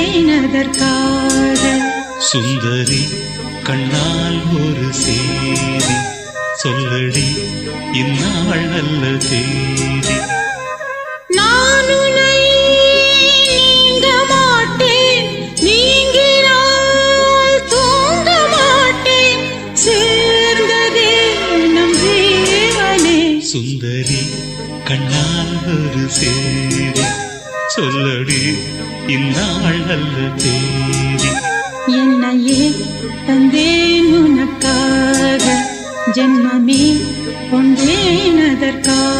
கொண்டேன் அதற்காக. சுந்தரி கண்ணால் ஒரு சேதி சொல்லடி இந்நாள் நல்ல தேதி. நான் உன்னை நீங்க மாட்டேன், நீங்கினால் தூங்க மாட்டேன், சேர்ந்ததே நம் ஜீவனே. சுந்தரி கண்ணால் ஒரு சேதி சொல்லடி இந்நாள் நல்ல தேதி. என்னையே தந்தேன் உனக்காக, ஜென்மமே கொண்டேன் அதற்காக.